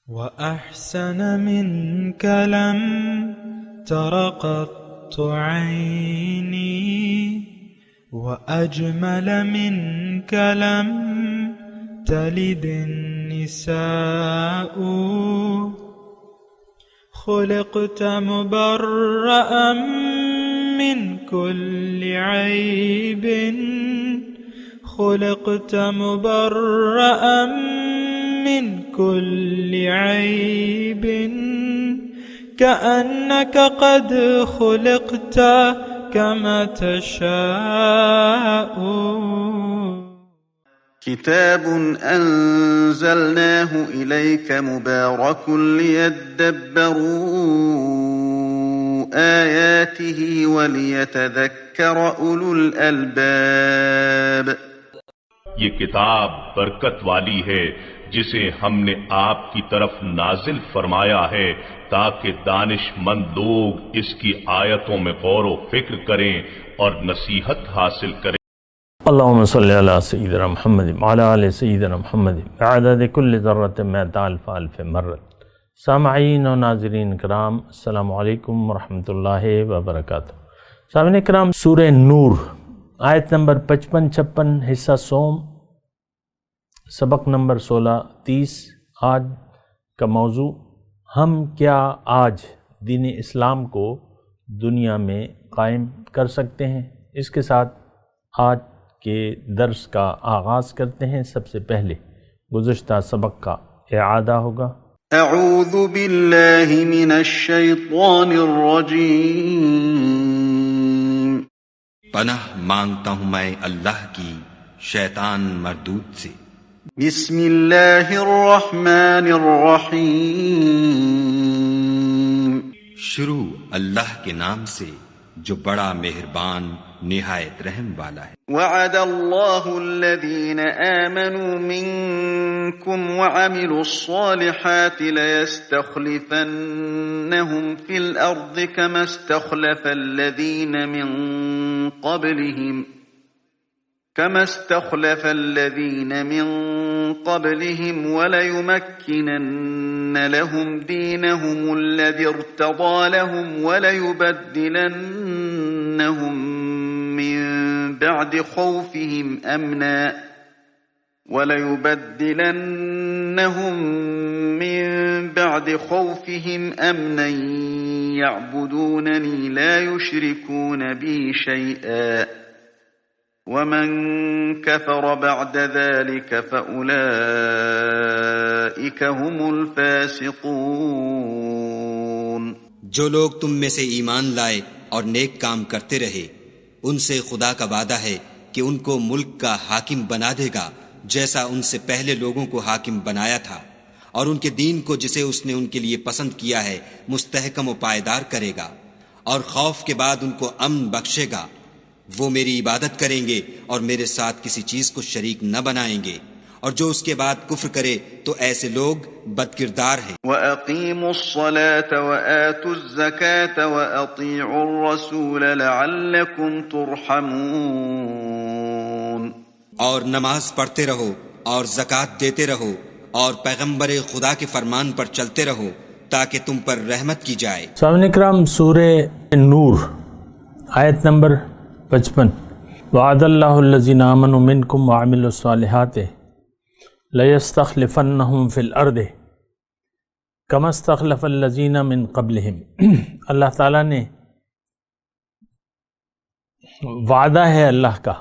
وأحسن منك لم تر قط عيني، وأجمل منك لم تلد النساء. خلقت مبرأ من كل عيب، خلقت مبرأ من كل عيب، كأنك قد خلقت كما تشاء. كتاب أنزلناه إليك مبارك ليدبروا آياته وليتذكر أولو الألباب. یہ کتاب برکت والی ہے جسے ہم نے آپ کی طرف نازل فرمایا ہے تاکہ دانش مند لوگ اس کی آیتوں میں غور و فکر کریں اور نصیحت حاصل کریں۔ اللہم صلی علی سیدنا محمد وعلی آل سیدنا محمد بعدد کل ذرۃ مئۃ الف الف مرۃ۔ سامعین و ناظرین کرام، السلام علیکم ورحمۃ اللہ وبرکاتہ۔ سامعین کرام، سورہ نور آیت نمبر 55-56 حصہ سوم، سبق نمبر 16-30۔ آج کا موضوع، ہم کیا آج دین اسلام کو دنیا میں قائم کر سکتے ہیں؟ اس کے ساتھ آج کے درس کا آغاز کرتے ہیں۔ سب سے پہلے گزشتہ سبق کا اعادہ ہوگا۔ اعوذ باللہ من الشیطان الرجیم۔ پناہ مانگتا ہوں میں اللہ کی شیطان مردود سے۔ بسم اللہ الرحمن الرحیم۔ شروع اللہ کے نام سے جو بڑا مہربان نہایت رحم والا ہے۔ وعد اللہ الذین آمنوا منکم وعملوا الصالحات لیستخلفنہم فی الارض كما استخلف الذین من قبلهم وليمكنن لهم دينهم الذي ارتضى لهم وليبدلنهم من بعد خوفهم أمنا يعبدونني لا يشركون بي شيئا ومن كفر بعد ذلك فأولئك هم الفاسقون۔ جو لوگ تم میں سے ایمان لائے اور نیک کام کرتے رہے، ان سے خدا کا وعدہ ہے کہ ان کو ملک کا حاکم بنا دے گا جیسا ان سے پہلے لوگوں کو حاکم بنایا تھا، اور ان کے دین کو جسے اس نے ان کے لیے پسند کیا ہے مستحکم و پائیدار کرے گا، اور خوف کے بعد ان کو امن بخشے گا۔ وہ میری عبادت کریں گے اور میرے ساتھ کسی چیز کو شریک نہ بنائیں گے، اور جو اس کے بعد کفر کرے تو ایسے لوگ بدکردار ہیں۔ وَأَقِيمُوا الصَّلَاةَ وَآتُوا الزَّكَاةَ وَأَطِيعُوا الرَّسُولَ لَعَلَّكُمْ تُرْحَمُونَ۔ اور نماز پڑھتے رہو اور زکوٰۃ دیتے رہو اور پیغمبر خدا کے فرمان پر چلتے رہو تاکہ تم پر رحمت کی جائے۔ سامعین کرام، سورہ نور آیت نمبر 55۔ وعد اللہ الذین آمنوا منکم وعملوا الصالحات لیستخلفنہم فی الارض کما استخلف الذین من قبلہم۔ اللہ تعالیٰ نے وعدہ ہے اللہ کا،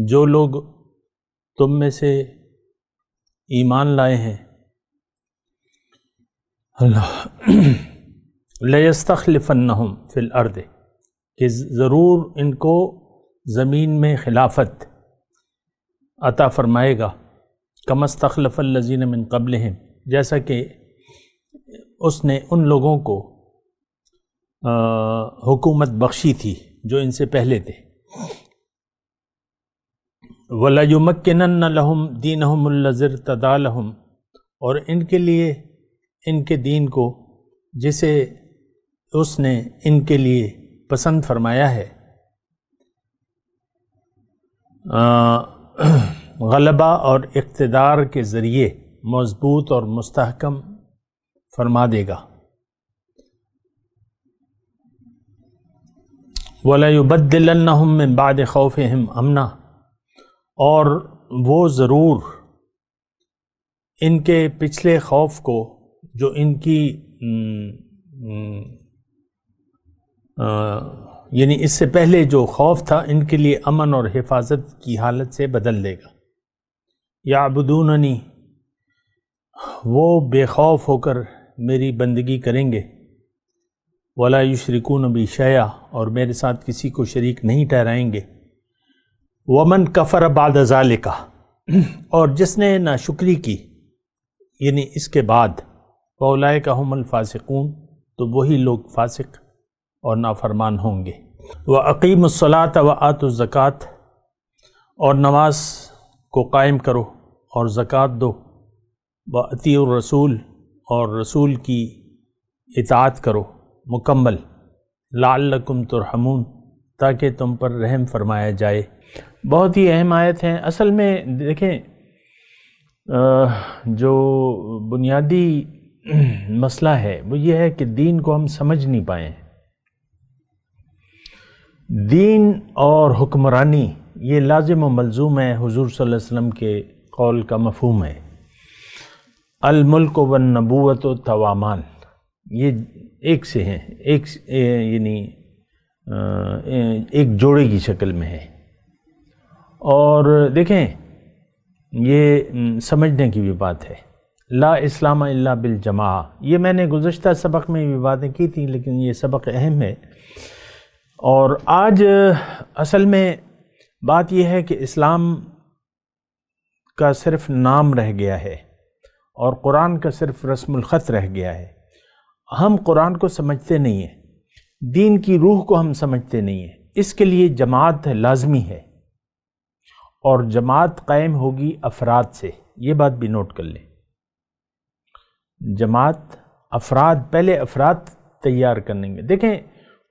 جو لوگ تم میں سے ایمان لائے ہیں، لیستخلفنہم فی الارض، کہ ضرور ان کو زمین میں خلافت عطا فرمائے گا، کما استخلف الذین من قبلہم، جیسا کہ اس نے ان لوگوں کو حکومت بخشی تھی جو ان سے پہلے تھے۔ وَلَيُمَكِّنَنَّ لَهُمْ دِينَهُمُ الَّذِي ارْتَضَىٰ لَهُمْ، اور ان کے لیے ان کے دین کو جسے اس نے ان کے لیے پسند فرمایا ہے، غلبہ اور اقتدار کے ذریعے مضبوط اور مستحکم فرما دے گا۔ وَلَيُبَدِّلَنَّهُم مِّن بَعْدِ خَوْفِهِمْ أَمْنًا، اور وہ ضرور ان کے پچھلے خوف کو، جو ان کی یعنی اس سے پہلے جو خوف تھا، ان کے لیے امن اور حفاظت کی حالت سے بدل دے گا۔ یعبدوننی، وہ بے خوف ہو کر میری بندگی کریں گے، ولا یشرکون بی شیئا، اور میرے ساتھ کسی کو شریک نہیں ٹھہرائیں گے۔ ومن کفر بعد ذالک، اور جس نے ناشکری کی یعنی اس کے بعد، فاولئک ھم الفاسقون، تو وہی لوگ فاسق اور نافرمان ہوں گے۔ وَأَقِیمُوا الصَّلَاةَ وَآتُوا الزَّکَاةَ، اور نماز کو قائم کرو اور زکوٰۃ دو۔ وَأَطِیعُوا الرَّسُولَ، اور رسول کی اطاعت کرو مکمل۔ لعلکم ترحمون، تاکہ تم پر رحم فرمایا جائے۔ بہت ہی اہم آیت ہیں۔ اصل میں دیکھیں، جو بنیادی مسئلہ ہے وہ یہ ہے کہ دین کو ہم سمجھ نہیں پائے۔ دین اور حکمرانی یہ لازم و ملزوم ہے، حضور صلی اللہ علیہ وسلم کے قول کا مفہوم ہے۔ الملک والنبوت توامان، یہ ایک سے ہیں، یعنی ایک جوڑے کی شکل میں ہے۔ اور دیکھیں، یہ سمجھنے کی بھی بات ہے۔ لا اسلام الا بالجماع، یہ میں نے گزشتہ سبق میں بھی باتیں کی تھیں، لیکن یہ سبق اہم ہے۔ اور آج اصل میں بات یہ ہے کہ اسلام کا صرف نام رہ گیا ہے اور قرآن کا صرف رسم الخط رہ گیا ہے۔ ہم قرآن کو سمجھتے نہیں ہیں، دین کی روح کو ہم سمجھتے نہیں ہیں۔ اس کے لیے جماعت لازمی ہے، اور جماعت قائم ہوگی افراد سے، یہ بات بھی نوٹ کر لیں۔ جماعت افراد، پہلے افراد تیار کریں گے۔ دیکھیں،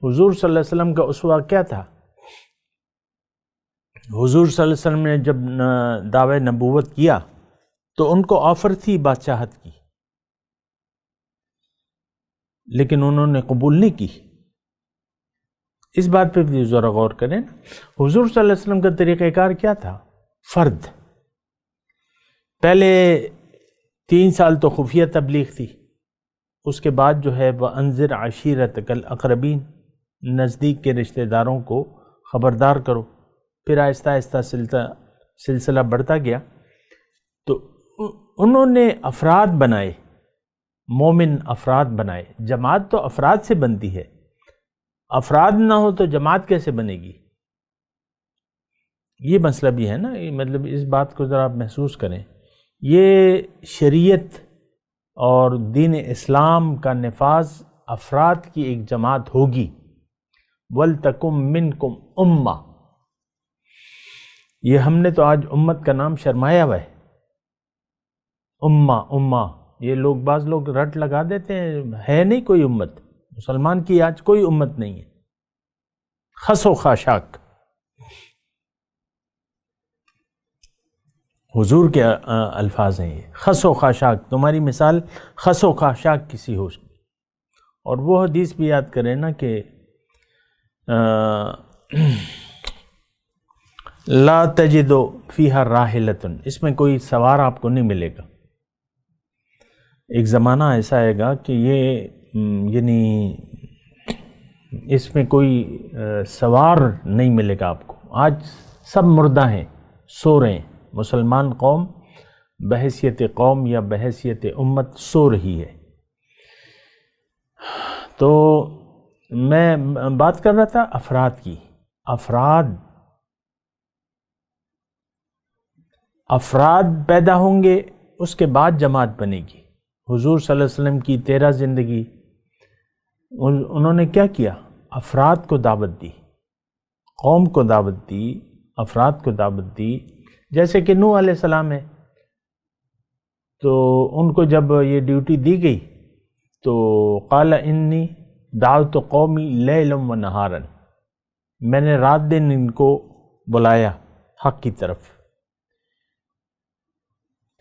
حضور صلی اللہ علیہ وسلم کا اسوہ کیا تھا؟ حضور صلی اللہ علیہ وسلم نے جب دعوی نبوت کیا تو ان کو آفر تھی بادشاہت کی، لیکن انہوں نے قبول نہیں کی۔ اس بات پہ بھی ذرا غور کریں۔ حضور صلی اللہ علیہ وسلم کا طریقہ کار کیا تھا؟ فرد۔ پہلے 3 سال تو خفیہ تبلیغ تھی، اس کے بعد جو ہے وَأَنذِرْ عَشِيرَتَكَ الْأَقْرَبِينَ، نزدیک کے رشتہ داروں کو خبردار کرو۔ پھر آہستہ آہستہ سلسلہ بڑھتا گیا، تو انہوں نے افراد بنائے، مومن افراد بنائے۔ جماعت تو افراد سے بنتی ہے، افراد نہ ہو تو جماعت کیسے بنے گی؟ یہ مسئلہ بھی ہے نا، مطلب اس بات کو ذرا آپ محسوس کریں۔ یہ شریعت اور دین اسلام کا نفاذ افراد کی ایک جماعت ہوگی۔ وَلْتَكُمْ مِنْكُمْ أُمَّةٌ، یہ ہم نے تو آج امت کا نام شرمایا ہوا ہے۔ امہ، یہ لوگ، بعض لوگ رٹ لگا دیتے ہیں، ہے نہیں کوئی امت، مسلمان کی آج کوئی امت نہیں ہے۔ خس و خاشاک، حضور کے الفاظ ہیں یہ، خس و خاشاک، تمہاری مثال خس و خاشاک کسی ہو۔ اور وہ حدیث بھی یاد کریں نا کہ لا تجد فیہا راحلۃ، اس میں کوئی سوار آپ کو نہیں ملے گا۔ ایک زمانہ ایسا آئے گا کہ یہ یعنی اس میں کوئی سوار نہیں ملے گا آپ کو۔ آج سب مردہ ہیں، سو رہے ہیں۔ مسلمان قوم بحیثیت قوم یا بحیثیت امت سو رہی ہے۔ تو میں بات کر رہا تھا افراد کی۔ افراد پیدا ہوں گے، اس کے بعد جماعت بنے گی۔ حضور صلی اللہ علیہ وسلم کی 13 زندگی، انہوں نے کیا کیا؟ افراد کو دعوت دی، قوم کو دعوت دی، افراد کو دعوت دی۔ جیسے کہ نوح علیہ السلام ہے، تو ان کو جب یہ ڈیوٹی دی گئی تو قال انی دعوت قومی لیلا و نہارا، میں نے رات دن ان کو بلایا حق کی طرف۔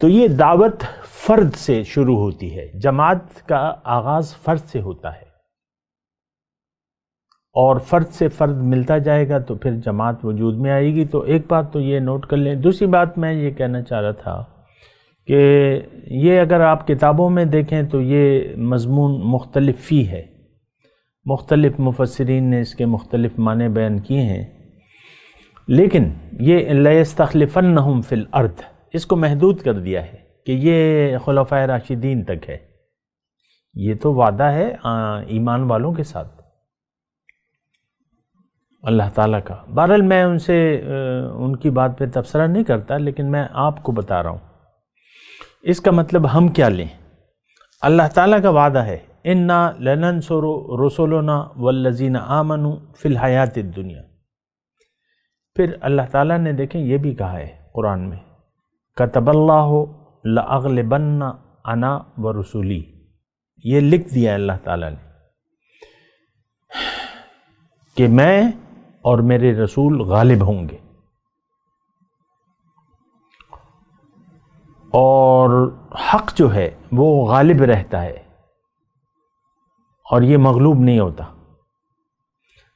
تو یہ دعوت فرد سے شروع ہوتی ہے، جماعت کا آغاز فرد سے ہوتا ہے، اور فرد سے فرد ملتا جائے گا تو پھر جماعت وجود میں آئے گی۔ تو ایک بات تو یہ نوٹ کر لیں۔ دوسری بات میں یہ کہنا چاہ رہا تھا کہ یہ اگر آپ کتابوں میں دیکھیں تو یہ مضمون مختلف ہی ہے، مختلف مفسرین نے اس کے مختلف معنی بیان کیے ہیں، لیکن یہ لَيَسْتَخْلِفَنَّهُمْ فِي الْأَرْضِ اس کو محدود کر دیا ہے کہ یہ خلفائے راشدین تک ہے، یہ تو وعدہ ہے ایمان والوں کے ساتھ اللہ تعالیٰ کا۔ بہرحال میں ان کی بات پہ تبصرہ نہیں کرتا، لیکن میں آپ کو بتا رہا ہوں اس کا مطلب ہم کیا لیں۔ اللہ تعالیٰ کا وعدہ ہے اِنَّا لَنَنْصُرُ رُسُلُنَا وَالَّذِينَ آمَنُوا فِي الْحَيَاةِ الدُّنْيَا۔ پھر اللہ تعالیٰ نے دیکھیں یہ بھی کہا ہے قرآن میں كَتَبَ اللَّهُ لَأَغْلِبَنَّ أَنَا وَرُسُلِي، یہ لکھ دیا ہے اللہ تعالیٰ نے کہ میں اور میرے رسول غالب ہوں گے، اور حق جو ہے وہ غالب رہتا ہے اور یہ مغلوب نہیں ہوتا۔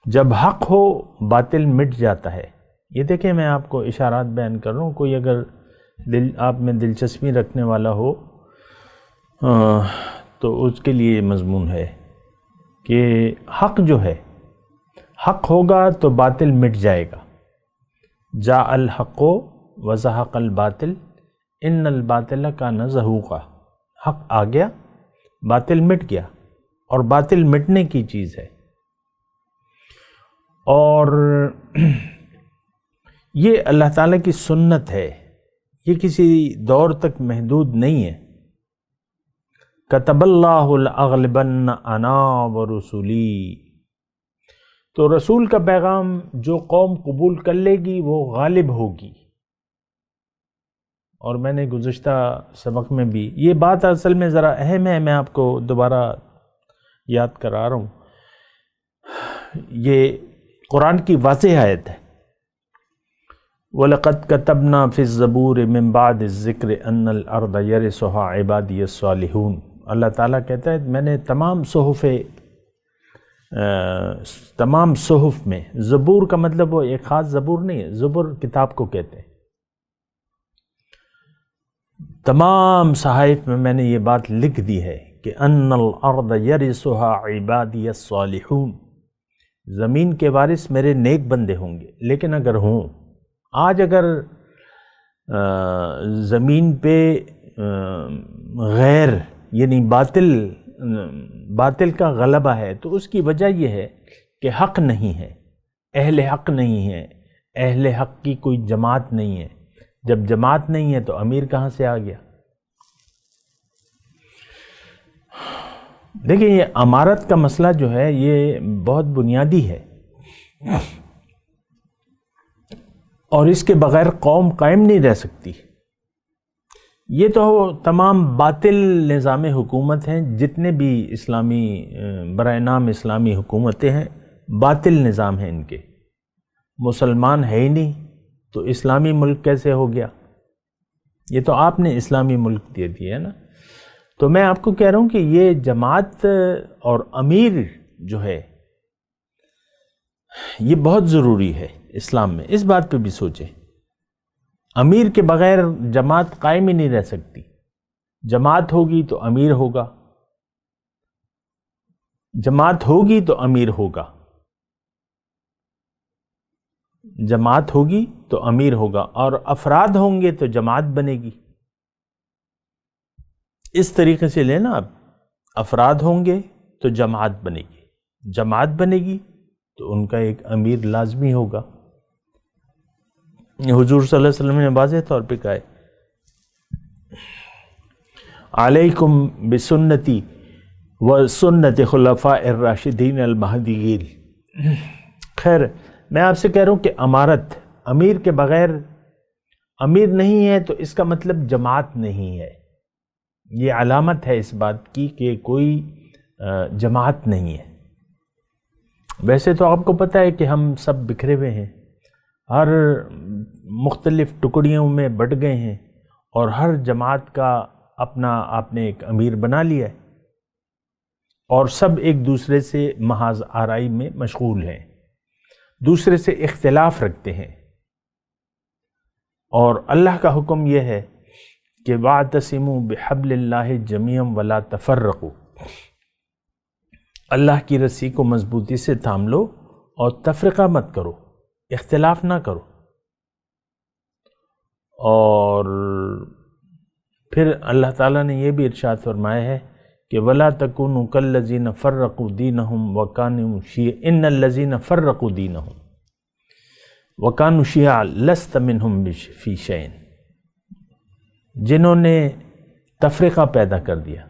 جب حق ہو باطل مٹ جاتا ہے۔ یہ دیکھیں میں آپ کو اشارات بیان کر رہا ہوں، کوئی اگر آپ میں دلچسپی رکھنے والا ہو تو اس کے لیے مضمون ہے کہ حق جو ہے، حق ہوگا تو باطل مٹ جائے گا۔ جاء الحق وزہق الباطل ان الباطل کان زہوقا، حق آ گیا باطل مٹ گیا، اور باطل مٹنے کی چیز ہے۔ اور یہ اللہ تعالیٰ کی سنت ہے، یہ کسی دور تک محدود نہیں ہے۔ کتب اللہ لأغلبن انا ورسلی، تو رسول کا پیغام جو قوم قبول کر لے گی وہ غالب ہوگی۔ اور میں نے گزشتہ سبق میں بھی یہ بات اصل میں ذرا اہم ہے، میں آپ کو دوبارہ یاد کرا رہا ہوں، یہ قرآن کی واضح آیت ہے۔ وَلَقَدْ كَتَبْنَا فِي الزَّبُورِ مِن بَعْدِ الذِّكْرِ أَنَّ الْأَرْضَ يَرِثُهَا عِبَادِيَ الصَّالِحُونَ، اللہ تعالیٰ کہتا ہے میں نے تمام صحف میں، زبور کا مطلب وہ ایک خاص زبور نہیں ہے، زبور کتاب کو کہتے ہیں، تمام صحائف میں نے یہ بات لکھ دی ہے کہ ان الارض یرثها عبادی الصالحون، زمین کے وارث میرے نیک بندے ہوں گے۔ لیکن اگر ہوں، آج اگر زمین پہ غیر یعنی باطل کا غلبہ ہے تو اس کی وجہ یہ ہے کہ حق نہیں ہے، اہل حق نہیں ہے، اہل حق کی کوئی جماعت نہیں ہے۔ جب جماعت نہیں ہے تو امیر کہاں سے آ گیا؟ دیکھیں یہ امارت کا مسئلہ جو ہے یہ بہت بنیادی ہے، اور اس کے بغیر قوم قائم نہیں رہ سکتی۔ یہ تو تمام باطل نظام حکومت ہیں، جتنے بھی اسلامی برائے نام اسلامی حکومتیں ہیں باطل نظام ہیں ان کے، مسلمان ہے ہی نہیں تو اسلامی ملک کیسے ہو گیا؟ یہ تو آپ نے اسلامی ملک دے دیا ہے نا۔ تو میں آپ کو کہہ رہا ہوں کہ یہ جماعت اور امیر جو ہے یہ بہت ضروری ہے اسلام میں، اس بات پہ بھی سوچیں۔ امیر کے بغیر جماعت قائم ہی نہیں رہ سکتی، جماعت ہوگی تو امیر ہوگا، جماعت ہوگی تو امیر ہوگا، جماعت ہوگی تو امیر ہوگا، اور افراد ہوں گے تو جماعت بنے گی۔ اس طریقے سے لینا، اب افراد ہوں گے تو جماعت بنے گی، جماعت بنے گی تو ان کا ایک امیر لازمی ہوگا۔ حضور صلی اللہ علیہ وسلم نے واضح طور پہ کہا ہے علیکم بسنتی وسنت خلفاء الراشدین المہدیین۔ خیر میں آپ سے کہہ رہا ہوں کہ امارت، امیر کے بغیر، امیر نہیں ہے تو اس کا مطلب جماعت نہیں ہے، یہ علامت ہے اس بات کی کہ کوئی جماعت نہیں ہے۔ ویسے تو آپ کو پتہ ہے کہ ہم سب بکھرے ہوئے ہیں، ہر مختلف ٹکڑیوں میں بٹ گئے ہیں، اور ہر جماعت کا اپنا آپ نے ایک امیر بنا لیا ہے، اور سب ایک دوسرے سے محض آرائی میں مشغول ہیں، دوسرے سے اختلاف رکھتے ہیں۔ اور اللہ کا حکم یہ ہے کہ وَاعْتَصِمُوا بِحَبْلِ اللَّهِ جَمِيعًا وَلَا تَفَرَّقُوا، اللہ کی رسی کو مضبوطی سے تھام لو اور تفرقہ مت کرو، اختلاف نہ کرو۔ اور پھر اللہ تعالیٰ نے یہ بھی ارشاد فرمایا ہے کہ وَلَا تَكُونُوا كَالَّذِينَ فَرَّقُوا دِينَهُمْ وَكَانُوا شِيَعًا إِنَّ الَّذِينَ فَرَّقُوا دِينَهُمْ وَكَانُوا شِيَعًا لَسْتَ مِنْهُمْ فِي شَيْءٍ، جنہوں نے تفرقہ پیدا کر دیا،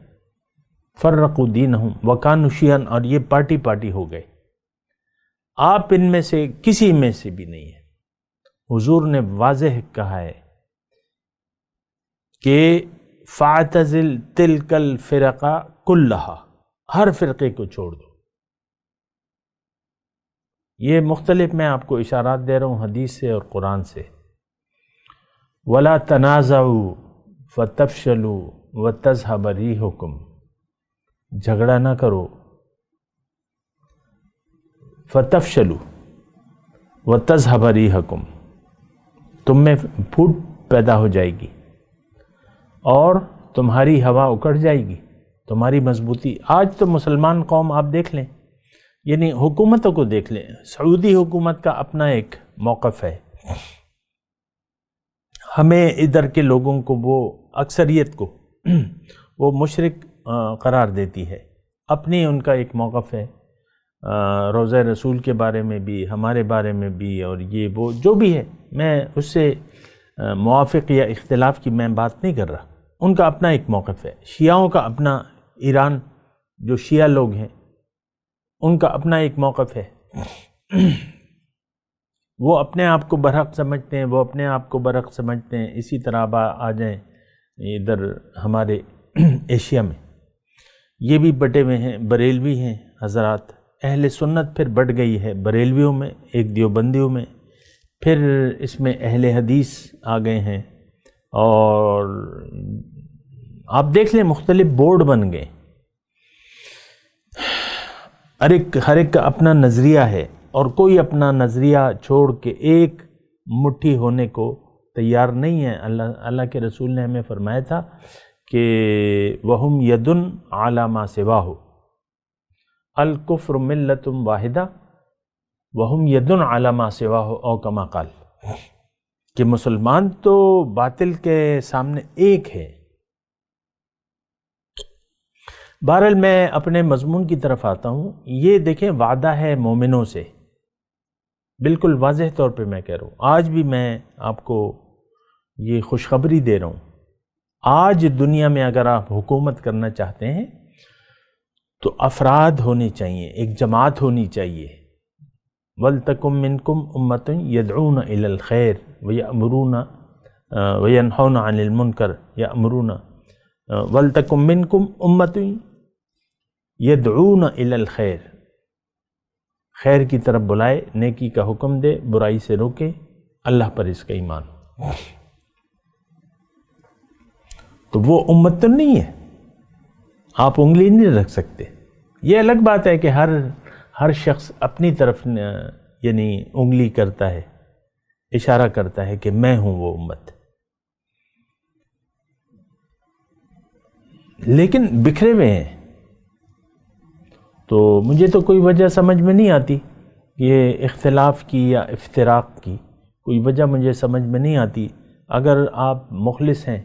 فرقوا دینہم وکانوا شیعاً، اور یہ پارٹی پارٹی ہو گئے، آپ ان میں سے کسی میں سے بھی نہیں ہے۔ حضور نے واضح کہا ہے کہ فاعتزل تلک الفرقہ کلہا، ہر فرقے کو چھوڑ دو۔ یہ مختلف میں آپ کو اشارات دے رہا ہوں حدیث سے اور قرآن سے۔ وَلَا تَنَازَعُوا فَتَفْشَلُوا وَتَذْهَبَ رِيحُكُمْ، جھگڑا نہ کرو، فَتَفْشَلُوا وَتَذْهَبَ رِيحُكُمْ، تم میں پھوٹ پیدا ہو جائے گی اور تمہاری ہوا اکڑ جائے گی، تمہاری مضبوطی۔ آج تو مسلمان قوم آپ دیکھ لیں، یعنی حکومتوں کو دیکھ لیں، سعودی حکومت کا اپنا ایک موقف ہے، ہمیں ادھر کے لوگوں کو، وہ اکثریت کو وہ مشرک قرار دیتی ہے، اپنی ان کا ایک موقف ہے، روضہ رسول کے بارے میں بھی، ہمارے بارے میں بھی، اور یہ وہ جو بھی ہے، میں اس سے موافق یا اختلاف کی میں بات نہیں کر رہا، ان کا اپنا ایک موقف ہے۔ شیعوں کا اپنا، ایران جو شیعہ لوگ ہیں ان کا اپنا ایک موقف ہے، وہ اپنے آپ کو برحق سمجھتے ہیں، وہ اپنے آپ کو برحق سمجھتے ہیں۔ اسی طرح آ جائیں ادھر ہمارے ایشیا میں، یہ بھی بٹے ہوئے ہیں، بریلوی ہیں حضرات، اہل سنت پھر بٹ گئی ہے بریلویوں میں، ایک دیوبندیوں میں، پھر اس میں اہل حدیث آ گئے ہیں، اور آپ دیکھ لیں مختلف بورڈ بن گئے، ہر ایک کا اپنا نظریہ ہے، اور کوئی اپنا نظریہ چھوڑ کے ایک مٹھی ہونے کو تیار نہیں ہے۔ اللہ کے رسول نے ہمیں فرمایا تھا کہ وَهُمْ يَدٌ عَلَى مَا سِوَاهُ الْكُفْرُ مِلَّةٌ وَاحِدَةٌ وَهُمْ يَدٌ عَلَى مَا سِوَاهُ او كما قال، کہ مسلمان تو باطل کے سامنے ایک ہے۔ بہرحال میں اپنے مضمون کی طرف آتا ہوں۔ یہ دیکھیں وعدہ ہے مومنوں سے، بالکل واضح طور پہ میں کہہ رہا ہوں، آج بھی میں آپ کو یہ خوشخبری دے رہا ہوں، آج دنیا میں اگر آپ حکومت کرنا چاہتے ہیں تو افراد ہونے چاہیے، ایک جماعت ہونی چاہیے۔ وَلْتَكُمْ مِنْكُمْ أُمَّةٌ يَدْعُونَ إِلَى الْخَيْرِ وَيَأْمُرُونَ وَيَنْهَوْنَ عَنِ الْمُنْكَرِ يَأْمُرُونَ وَلْتَكُمْ مِنْكُمْ أُمَّةٌ يَدْعُونَ إِلَى الْخَيْرِ، خیر کی طرف بلائے، نیکی کا حکم دے، برائی سے روکے، اللہ پر اس کا ایمان۔ تو وہ امت تو نہیں ہے، آپ انگلی نہیں رکھ سکتے۔ یہ الگ بات ہے کہ ہر شخص اپنی طرف یعنی انگلی کرتا ہے، اشارہ کرتا ہے کہ میں ہوں وہ امت، لیکن بکھرے ہوئے ہیں۔ تو مجھے تو کوئی وجہ سمجھ میں نہیں آتی، یہ اختلاف کی یا افتراق کی کوئی وجہ مجھے سمجھ میں نہیں آتی۔ اگر آپ مخلص ہیں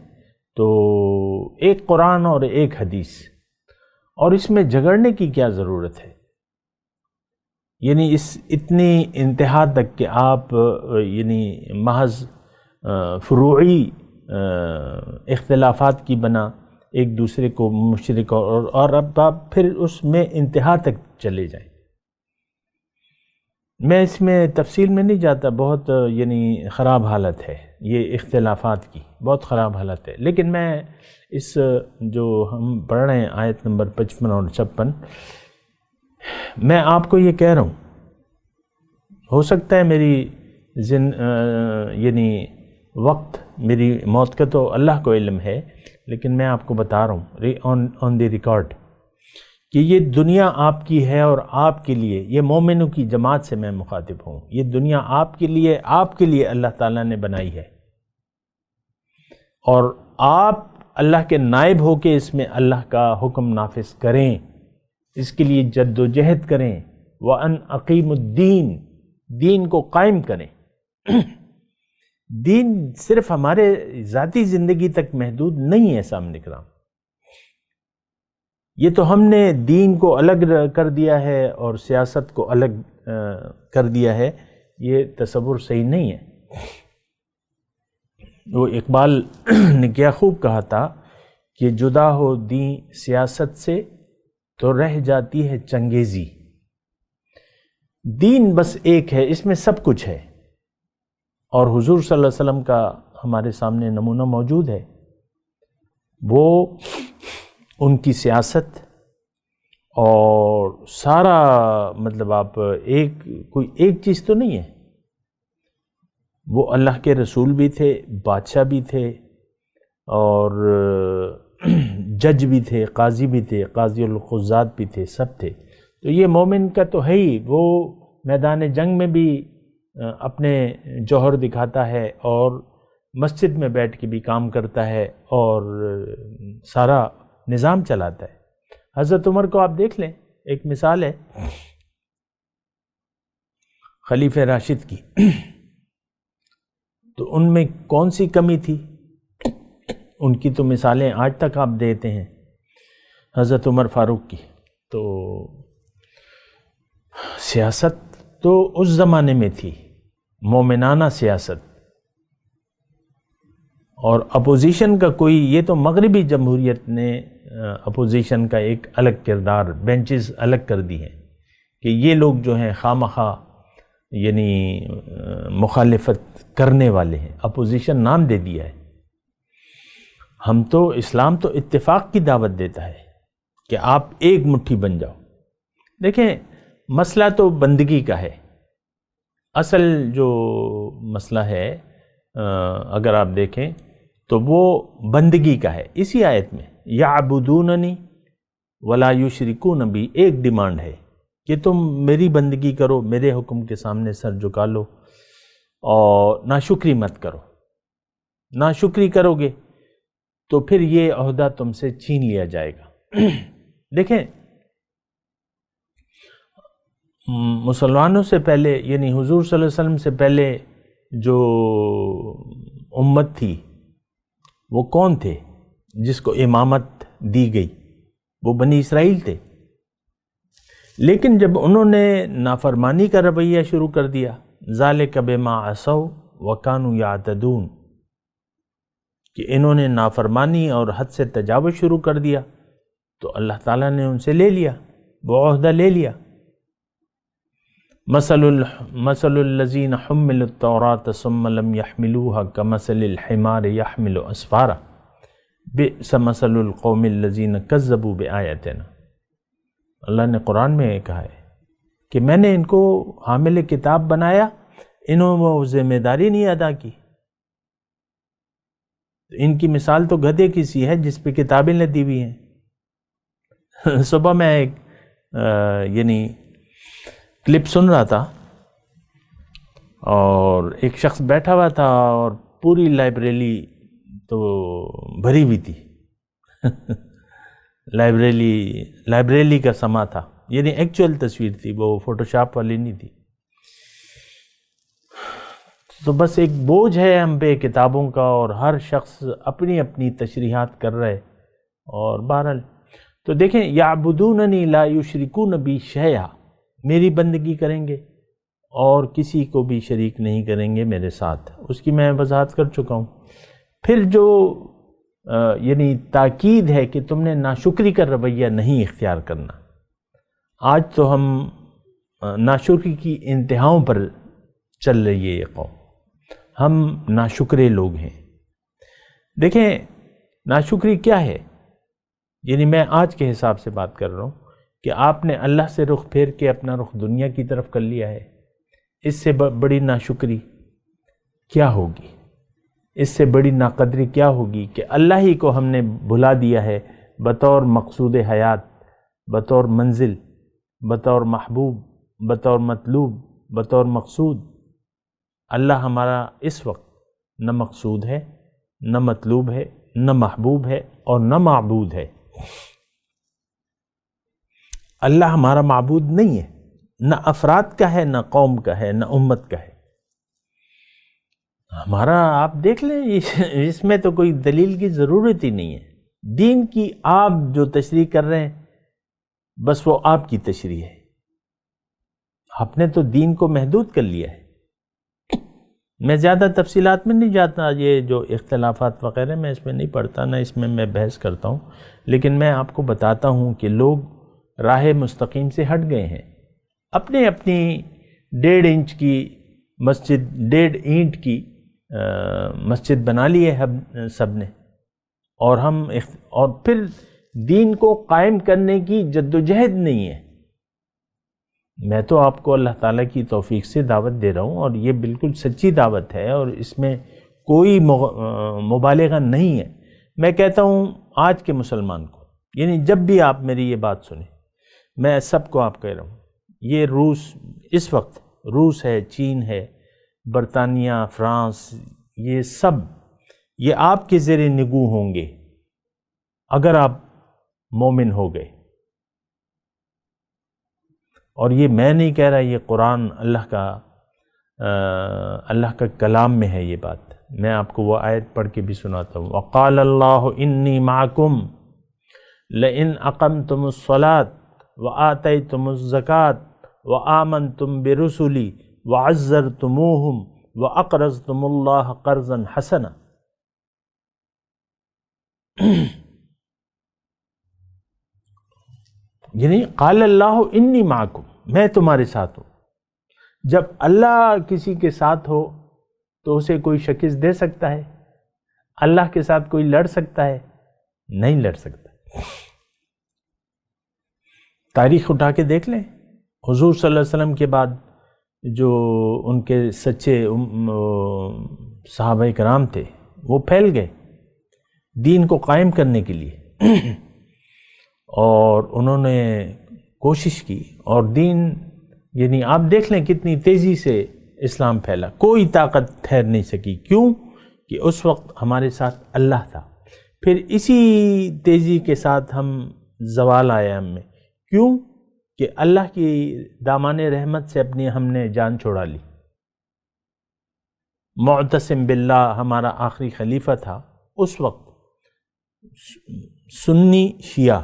تو ایک قرآن اور ایک حدیث، اور اس میں جھگڑنے کی کیا ضرورت ہے؟ یعنی اتنی انتہا تک کہ آپ یعنی محض فروعی اختلافات کی بنا ایک دوسرے کو مشرک اور اب آپ پھر اس میں انتہا تک چلے جائیں۔ میں اس میں تفصیل میں نہیں جاتا، بہت یعنی خراب حالت ہے یہ اختلافات کی، بہت خراب حالت ہے، لیکن میں اس جو ہم پڑھ رہے ہیں آیت نمبر 55 اور 56، میں آپ کو یہ کہہ رہا ہوں، ہو سکتا ہے میری یعنی وقت میری موت کا تو اللہ کو علم ہے، لیکن میں آپ کو بتا رہا ہوں آن دی ریکارڈ کہ یہ دنیا آپ کی ہے اور آپ کے لیے، یہ مومنوں کی جماعت سے میں مخاطب ہوں، یہ دنیا آپ کے لیے اللہ تعالیٰ نے بنائی ہے، اور آپ اللہ کے نائب ہو کے اس میں اللہ کا حکم نافذ کریں، اس کے لیے جد و جہد کریں، وَأَنْ أَقِيمُ الدِّينَ، دین کو قائم کریں۔ دین صرف ہمارے ذاتی زندگی تک محدود نہیں ہے سامنے کرام، یہ تو ہم نے دین کو الگ کر دیا ہے اور سیاست کو الگ کر دیا ہے، یہ تصور صحیح نہیں ہے۔ وہ اقبال نے کیا خوب کہا تھا کہ جدا ہو دین سیاست سے تو رہ جاتی ہے چنگیزی۔ دین بس ایک ہے، اس میں سب کچھ ہے، اور حضور صلی اللہ علیہ وسلم کا ہمارے سامنے نمونہ موجود ہے، وہ ان کی سیاست اور سارا مطلب آپ کوئی ایک چیز تو نہیں ہے، وہ اللہ کے رسول بھی تھے، بادشاہ بھی تھے، اور جج بھی تھے، قاضی بھی تھے، قاضی القضات بھی تھے، سب تھے۔ تو یہ مومن کا تو ہے ہی، وہ میدان جنگ میں بھی اپنے جوہر دکھاتا ہے اور مسجد میں بیٹھ کے بھی کام کرتا ہے اور سارا نظام چلاتا ہے۔ حضرت عمر کو آپ دیکھ لیں، ایک مثال ہے خلیفہ راشد کی، تو ان میں کون سی کمی تھی؟ ان کی تو مثالیں آج تک آپ دیتے ہیں، حضرت عمر فاروق کی۔ تو سیاست تو اس زمانے میں تھی، مومنانہ سیاست، اور اپوزیشن کا کوئی، یہ تو مغربی جمہوریت نے اپوزیشن کا ایک الگ کردار، بینچز الگ کر دی ہیں کہ یہ لوگ جو ہیں خواہ یعنی مخالفت کرنے والے ہیں، اپوزیشن نام دے دیا ہے۔ ہم تو اسلام تو اتفاق کی دعوت دیتا ہے کہ آپ ایک مٹھی بن جاؤ۔ دیکھیں، مسئلہ تو بندگی کا ہے، اصل جو مسئلہ ہے اگر آپ دیکھیں تو وہ بندگی کا ہے۔ اسی آیت میں یعبدوننی ولا یشرکون بی، ایک ڈیمانڈ ہے کہ تم میری بندگی کرو، میرے حکم کے سامنے سر جھکا لو، اور ناشکری مت کرو۔ ناشکری کرو گے تو پھر یہ عہدہ تم سے چھین لیا جائے گا۔ دیکھیں، مسلمانوں سے پہلے، یعنی حضور صلی اللہ علیہ وسلم سے پہلے جو امت تھی، وہ کون تھے جس کو امامت دی گئی؟ وہ بنی اسرائیل تھے۔ لیکن جب انہوں نے نافرمانی کا رویہ شروع کر دیا، ذالک بما عصوا وکانوا یعتدون، کہ انہوں نے نافرمانی اور حد سے تجاوز شروع کر دیا، تو اللہ تعالیٰ نے ان سے لے لیا، وہ عہدہ لے لیا۔ مثل الذین حملوا التوراة ثم لم يحملوها كمثل الحمار يحمل اسفارا بئس مثل القوم الذین کذبوا بآیاتنا۔ اللہ نے قرآن میں کہا ہے کہ میں نے ان کو حامل کتاب بنایا، انہوں نے وہ ذمہ داری نہیں ادا کی۔ ان کی مثال تو گدھے کی سی ہے جس پہ کتابیں لدی ہوئی ہیں۔ صبح میں ایک یعنی کلپ سن رہا تھا، اور ایک شخص بیٹھا ہوا تھا اور پوری لائبریری تو بھری ہوئی تھی۔ لائبریری کا سما تھا، یعنی ایکچوئل تصویر تھی، وہ فوٹو شاپ والی نہیں تھی۔ تو بس ایک بوجھ ہے ہم پہ کتابوں کا، اور ہر شخص اپنی اپنی تشریحات کر رہے، اور بہرحال تو دیکھیں، یعبدوننی لا یشرکون بی شیئا، میری بندگی کریں گے اور کسی کو بھی شریک نہیں کریں گے میرے ساتھ، اس کی میں وضاحت کر چکا ہوں۔ پھر جو یعنی تاکید ہے کہ تم نے ناشکری کا رویہ نہیں اختیار کرنا۔ آج تو ہم ناشکری کی انتہاؤں پر چل رہی ہے یہ قوم، ہم ناشکرے لوگ ہیں۔ دیکھیں، ناشکری کیا ہے؟ یعنی میں آج کے حساب سے بات کر رہا ہوں کہ آپ نے اللہ سے رخ پھیر کے اپنا رخ دنیا کی طرف کر لیا ہے، اس سے بڑی ناشکری کیا ہوگی؟ اس سے بڑی ناقدری کیا ہوگی کہ اللہ ہی کو ہم نے بھلا دیا ہے بطور مقصود حیات، بطور منزل، بطور محبوب، بطور مطلوب، بطور مقصود۔ اللہ ہمارا اس وقت نہ مقصود ہے، نہ مطلوب ہے، نہ محبوب ہے اور نہ معبود ہے۔ اللہ ہمارا معبود نہیں ہے، نہ افراد کا ہے، نہ قوم کا ہے، نہ امت کا ہے۔ ہمارا آپ دیکھ لیں، اس میں تو کوئی دلیل کی ضرورت ہی نہیں ہے۔ دین کی آپ جو تشریح کر رہے ہیں بس وہ آپ کی تشریح ہے، آپ نے تو دین کو محدود کر لیا ہے۔ میں زیادہ تفصیلات میں نہیں جاتا، یہ جو اختلافات وغیرہ میں اس میں نہیں پڑھتا، نہ اس میں بحث کرتا ہوں، لیکن میں آپ کو بتاتا ہوں کہ لوگ راہ مستقیم سے ہٹ گئے ہیں، اپنی 1.5 انچ کی مسجد، 1.5 اینٹ کی مسجد بنا لی ہے سب نے، اور پھر دین کو قائم کرنے کی جدوجہد نہیں ہے۔ میں تو آپ کو اللہ تعالیٰ کی توفیق سے دعوت دے رہا ہوں، اور یہ بالکل سچی دعوت ہے، اور اس میں کوئی مبالغہ نہیں ہے۔ میں کہتا ہوں آج کے مسلمان کو، یعنی جب بھی آپ میری یہ بات سنیں، میں سب کو آپ کہہ رہا ہوں، یہ روس اس وقت، روس ہے، چین ہے، برطانیہ، فرانس، یہ سب یہ آپ کے زیر نگوں ہوں گے اگر آپ مومن ہو گئے۔ اور یہ میں نہیں کہہ رہا، یہ قرآن اللہ کا کلام میں ہے یہ بات۔ میں آپ کو وہ آیت پڑھ کے بھی سناتا ہوں، وَقَالَ اللَّهُ إِنِّي مَعَكُمْ لَئِنْ أَقَمْتُمُ الصَّلَاةَ وَآتَيْتُمُ الزَّكَاةَ وَآمَنْتُمْ بِرُسُلِي وَعَزَّرْتُمُوهُمْ وَأَقْرَضْتُمُ اللَّهَ قَرْضًا حَسَنًا۔ یعنی قال اللہ انی معکم، میں تمہارے ساتھ ہوں۔ جب اللہ کسی کے ساتھ ہو تو اسے کوئی شکست دے سکتا ہے؟ اللہ کے ساتھ کوئی لڑ سکتا ہے؟ نہیں لڑ سکتا۔ تاریخ اٹھا کے دیکھ لیں، حضور صلی اللہ علیہ وسلم کے بعد جو ان کے سچے صحابہ کرام تھے وہ پھیل گئے دین کو قائم کرنے کے لیے، اور انہوں نے کوشش کی، اور دین، یعنی آپ دیکھ لیں کتنی تیزی سے اسلام پھیلا، کوئی طاقت ٹھہر نہیں سکی۔ کیوں؟ کہ اس وقت ہمارے ساتھ اللہ تھا۔ پھر اسی تیزی کے ساتھ ہم زوال آیا ہم میں، کیوں؟ کہ اللہ کی دامان رحمت سے ہم نے جان چھوڑا لی۔ معتصم باللہ ہمارا آخری خلیفہ تھا اس وقت، سنی شیعہ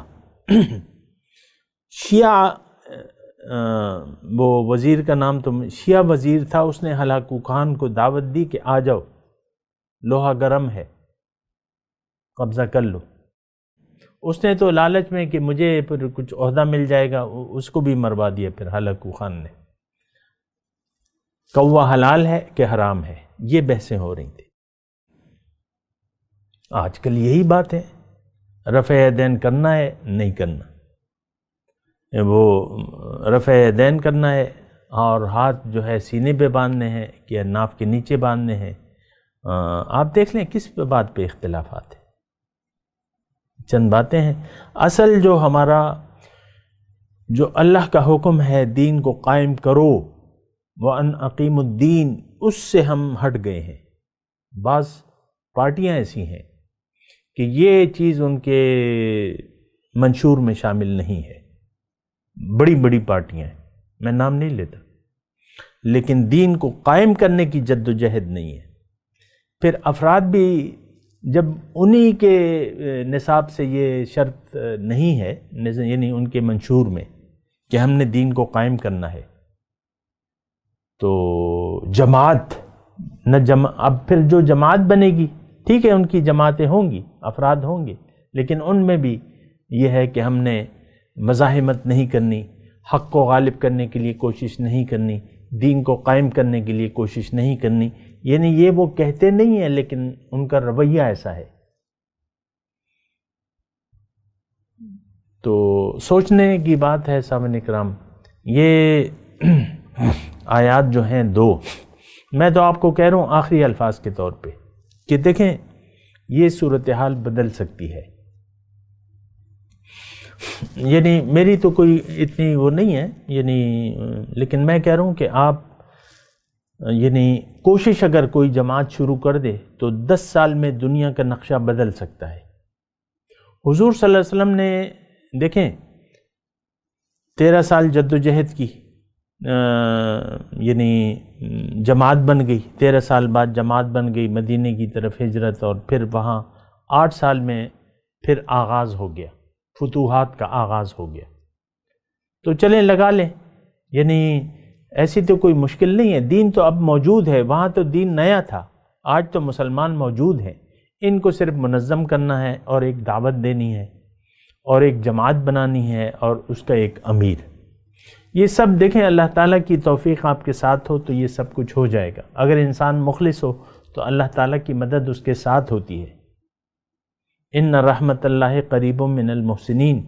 وہ وزیر کا نام تو شیعہ وزیر تھا، اس نے ہلاکو خان کو دعوت دی کہ آ جاؤ، لوہا گرم ہے، قبضہ کر لو۔ اس نے تو لالچ میں کہ مجھے پھر کچھ عہدہ مل جائے گا، اس کو بھی مروا دیا پھر ہلاکو خان نے۔ کوا حلال ہے کہ حرام ہے، یہ بحثیں ہو رہی تھیں۔ آج کل یہی بات ہے، رفع یدین کرنا ہے نہیں کرنا، وہ رفع یدین کرنا ہے، اور ہاتھ جو ہے سینے پہ باندھنے ہیں کہ ناف کے نیچے باندھنے ہیں۔ آپ دیکھ لیں کس بات پہ اختلافات ہیں، چند باتیں ہیں۔ اصل جو ہمارا جو اللہ کا حکم ہے دین کو قائم کرو، وَأَنْ أَقِيمُ الدِّينَ، اس سے ہم ہٹ گئے ہیں۔ بعض پارٹیاں ایسی ہیں کہ یہ چیز ان کے منشور میں شامل نہیں ہے، بڑی بڑی پارٹیاں ہیں، میں نام نہیں لیتا، لیکن دین کو قائم کرنے کی جد و جہد نہیں ہے۔ پھر افراد بھی جب انہی کے نصاب سے یہ شرط نہیں ہے، یعنی ان کے منشور میں کہ ہم نے دین کو قائم کرنا ہے، تو جماعت اب پھر جو جماعت بنے گی، ٹھیک ہے، ان کی جماعتیں ہوں گی، افراد ہوں گے، لیکن ان میں بھی یہ ہے کہ ہم نے مزاحمت نہیں کرنی، حق کو غالب کرنے کے لیے کوشش نہیں کرنی، دین کو قائم کرنے کے لیے کوشش نہیں کرنی۔ یعنی یہ وہ کہتے نہیں ہیں لیکن ان کا رویہ ایسا ہے۔ تو سوچنے کی بات ہے سامعین کرام۔ یہ آیات جو ہیں 2، میں تو آپ کو کہہ رہا ہوں آخری الفاظ کے طور پہ، کہ دیکھیں یہ صورتحال بدل سکتی ہے. یعنی میری تو کوئی اتنی وہ نہیں ہے، یعنی لیکن میں کہہ رہا ہوں کہ آپ یعنی کوشش اگر کوئی جماعت شروع کر دے تو 10 سال میں دنیا کا نقشہ بدل سکتا ہے. حضور صلی اللہ علیہ وسلم نے دیکھیں 13 سال جد و جہد کی، یعنی جماعت بن گئی، 13 سال بعد جماعت بن گئی، مدینے کی طرف ہجرت، اور پھر وہاں 8 سال میں پھر آغاز ہو گیا، فتوحات کا آغاز ہو گیا. تو چلیں لگا لیں، یعنی ایسی تو کوئی مشکل نہیں ہے. دین تو اب موجود ہے، وہاں تو دین نیا تھا، آج تو مسلمان موجود ہیں. ان کو صرف منظم کرنا ہے اور ایک دعوت دینی ہے اور ایک جماعت بنانی ہے اور اس کا ایک امیر. یہ سب دیکھیں اللہ تعالیٰ کی توفیق آپ کے ساتھ ہو تو یہ سب کچھ ہو جائے گا. اگر انسان مخلص ہو تو اللہ تعالیٰ کی مدد اس کے ساتھ ہوتی ہے. ان رحمت اللہ قریب من المحسنین.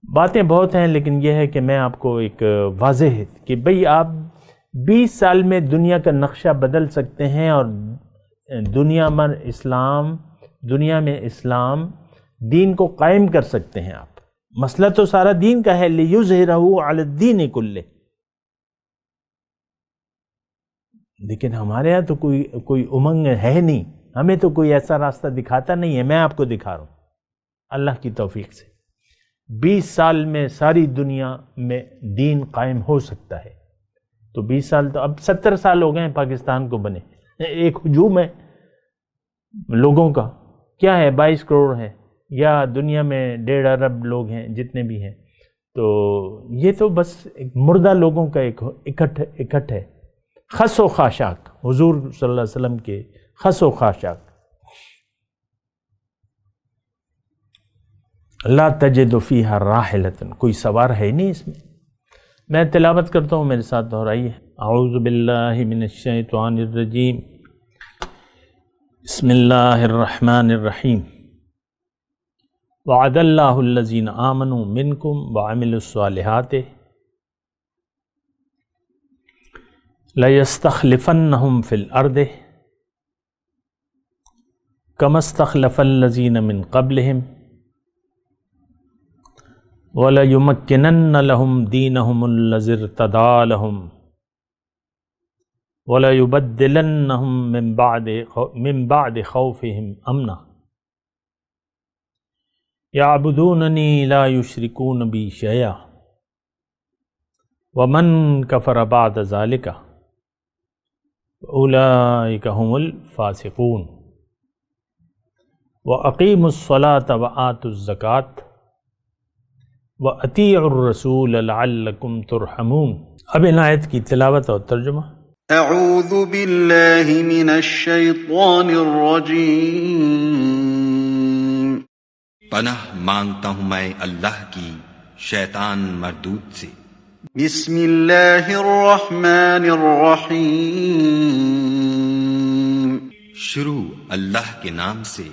باتیں بہت ہیں لیکن یہ ہے کہ میں آپ کو ایک واضح ہے کہ بھئی آپ 20 سال میں دنیا کا نقشہ بدل سکتے ہیں اور دنیا میں اسلام دین کو قائم کر سکتے ہیں. آپ مسئلہ تو سارا دین کا ہے، لِيُظْهِرَهُ عَلَى الدِّينِ كُلِّهِ. لیکن ہمارے ہاں تو کوئی امنگ ہے نہیں، ہمیں تو کوئی ایسا راستہ دکھاتا نہیں ہے. میں آپ کو دکھا رہا ہوں اللہ کی توفیق سے. 20 سال میں ساری دنیا میں دین قائم ہو سکتا ہے. تو 20 سال تو اب 70 سال ہو گئے ہیں پاکستان کو بنے. ایک ہجوم ہے لوگوں کا، کیا ہے 22 کروڑ ہے یا دنیا میں 1.5 ارب لوگ ہیں جتنے بھی ہیں. تو یہ تو بس ایک مردہ لوگوں کا ایک اکٹھ ہے. خس و خاشاک، حضور صلی اللہ علیہ وسلم کے خس و خاشاک. لا تجد فیہا راحلۃ، کوئی سوار ہے نہیں اس میں. میں تلاوت کرتا ہوں، میرے ساتھ دہرائیے. اعوذ باللہ من الشیطان الرجیم، بسم اللہ الرحمن الرحیم. وعد اللہ الذین آمنوا منکم وعملوا الصالحات لَيَسْتَخْلِفَنَّهُمْ فِي الْأَرْضِ كَمَا اسْتَخْلَفَ الَّذِينَ مِنْ قَبْلِهِمْ وَلَيُمَكِّنَنَّ لَهُمْ دِينَهُمُ الَّذِي ارْتَضَىٰ لَهُمْ وَلَيُبَدِّلَنَّهُمْ مِنْ بَعْدِ خَوْفِهِمْ أَمْنًا يَعْبُدُونَنِي لَا يُشْرِكُونَ بِي شَيْئًا وَمَنْ كَفَرَ بَعْدَ ذَلِكَ أُولَئِكَ هُمُ الْفَاسِقُونَ. وَأَقِيمُوا الصَّلَاةَ وَآتُوا الزَّكَاةَ وَأَطِيعُوا الرَّسُولَ لَعَلَّكُمْ تُرْحَمُونَ. اب ان آیت کی تلاوت اور ترجمہ. اعوذ باللہ من الشیطان الرجیم. پناہ مانگتا ہوں میں اللہ کی شیطان مردود سے. بسم اللہ الرحمن الرحیم. شروع اللہ کے نام سے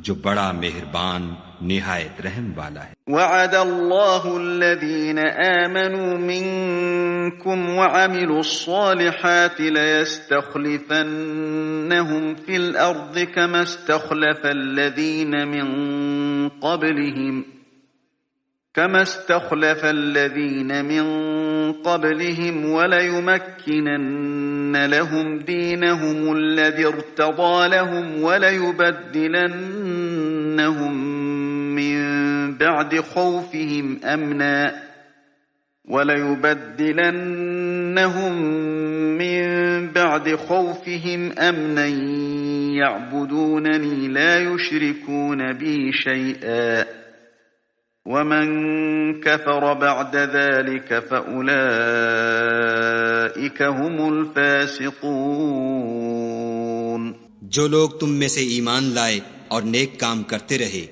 جو بڑا مہربان نہایت رحم والا ہے. وعد اللہ الذین آمنوا منکم وعملوا الصالحات لیستخلفنہم فی الارض کما استخلف الذین من قبلهم وليمكنن لهم دينهم الذي ارتضى لهم وليبدلنهم من بعد خوفهم أمنا يعبدونني لا يشركون بي شيئا ومن كفر بعد ذلك فأولئك هم الفاسقون. جو لوگ تم میں سے ایمان لائے اور نیک کام کرتے رہے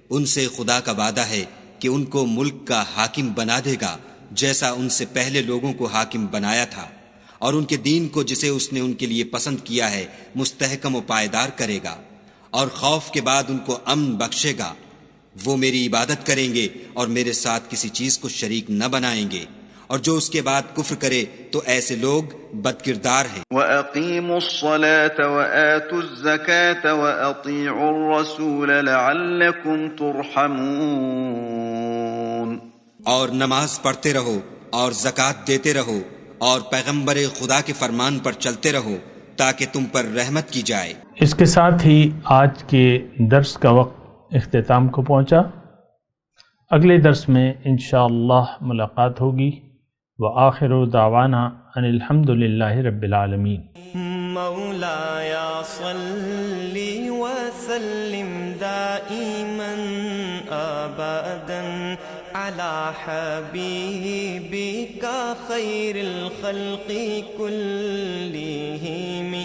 ان سے خدا کا وعدہ ہے کہ ان کو ملک کا حاکم بنا دے گا جیسا ان سے پہلے لوگوں کو حاکم بنایا تھا، اور ان کے دین کو جسے اس نے ان کے لیے پسند کیا ہے مستحکم و پائیدار کرے گا، اور خوف کے بعد ان کو امن بخشے گا. وہ میری عبادت کریں گے اور میرے ساتھ کسی چیز کو شریک نہ بنائیں گے، اور جو اس کے بعد کفر کرے تو ایسے لوگ بدکردار ہیں۔ وَأَقِيمُوا الصَّلَاةَ وَآتُوا الزَّكَاةَ وَأَطِيعُوا الرَّسُولَ لَعَلَّكُمْ تُرْحَمُونَ، اور نماز پڑھتے رہو اور زکوٰۃ دیتے رہو اور پیغمبر خدا کے فرمان پر چلتے رہو تاکہ تم پر رحمت کی جائے۔ اس کے ساتھ ہی آج کے درس کا وقت اختتام کو پہنچا۔ اگلے درس میں انشاءاللہ ملاقات ہوگی۔ وآخر دعوانا ان الحمد للہ رب العالمین۔ مولاي صل وسلم دائما ابدا على حبيبك خير الخلق كلهم